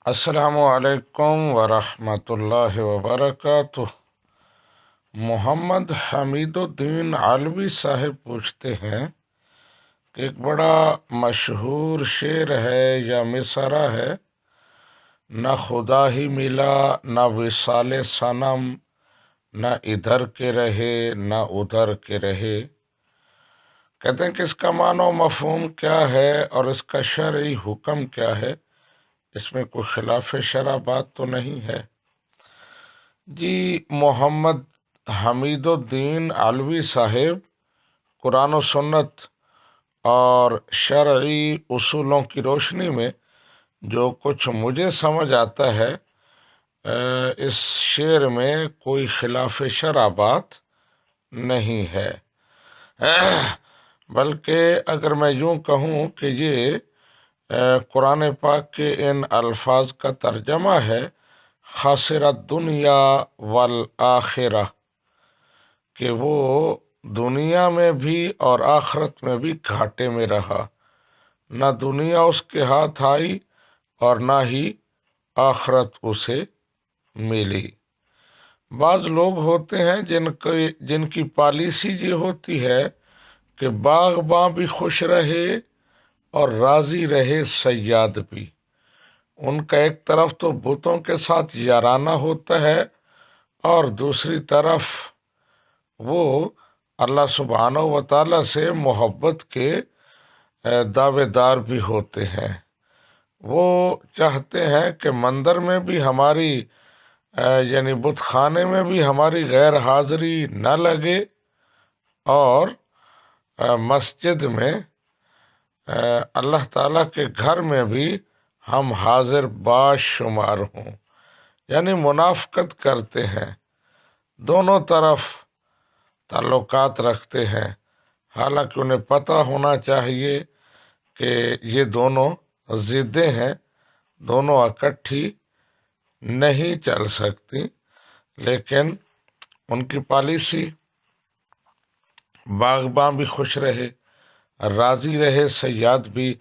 السلام علیکم ورحمۃ اللہ وبرکاتہ۔ محمد حمید الدین علوی صاحب پوچھتے ہیں کہ ایک بڑا مشہور شعر ہے یا مصرع ہے، نہ خدا ہی ملا نہ وصال صنم، نہ ادھر کے رہے نہ ادھر کے رہے۔ کہتے ہیں کہ اس کا معنی و مفہوم کیا ہے اور اس کا شرعی حکم کیا ہے، اس میں کوئی خلاف شرع بات تو نہیں ہے؟ جی، محمد حمید الدین علوی صاحب قرآن و سنت اور شرعی اصولوں کی روشنی میں جو کچھ مجھے سمجھ آتا ہے، اس شعر میں کوئی خلاف شرع بات نہیں ہے، بلکہ اگر میں یوں کہوں کہ یہ قرآن پاک کے ان الفاظ کا ترجمہ ہے، خسرت دنیا والآخرہ، کہ وہ دنیا میں بھی اور آخرت میں بھی گھاٹے میں رہا، نہ دنیا اس کے ہاتھ آئی اور نہ ہی آخرت اسے ملی۔ بعض لوگ ہوتے ہیں جن کی پالیسی یہ ہوتی ہے کہ باغباں بھی خوش رہے اور راضی رہے صیاد بھی۔ ان کا ایک طرف تو بتوں کے ساتھ یارانہ ہوتا ہے اور دوسری طرف وہ اللہ سبحانہ و تعالیٰ سے محبت کے دعوے دار بھی ہوتے ہیں۔ وہ چاہتے ہیں کہ مندر میں بھی ہماری یعنی بت خانے میں بھی ہماری غیر حاضری نہ لگے اور مسجد میں اللہ تعالیٰ کے گھر میں بھی ہم حاضر باش شمار ہوں، یعنی منافقت کرتے ہیں، دونوں طرف تعلقات رکھتے ہیں، حالانکہ انہیں پتہ ہونا چاہیے کہ یہ دونوں ضدیں ہیں، دونوں اکٹھی نہیں چل سکتی، لیکن ان کی پالیسی باغباں بھی خوش رہے، راضی رہے صیاد بھی،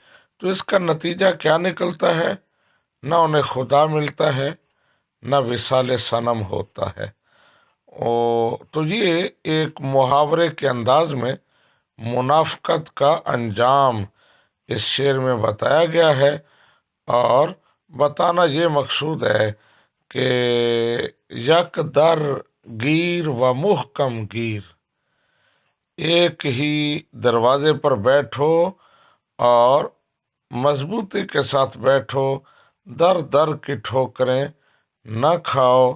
تو اس کا نتیجہ کیا نکلتا ہے؟ نہ انہیں خدا ملتا ہے نہ وصال صنم ہوتا ہے۔ تو یہ ایک محاورے کے انداز میں منافقت کا انجام اس شعر میں بتایا گیا ہے، اور بتانا یہ مقصود ہے کہ یک در گیر و محکم گیر، ایک ہی دروازے پر بیٹھو اور مضبوطی کے ساتھ بیٹھو، در در کی ٹھوکریں نہ کھاؤ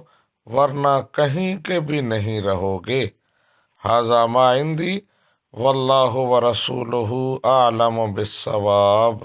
ورنہ کہیں کے بھی نہیں رہو گے۔ ھذا ما عندی واللہ ورسولہ اعلم بالصواب۔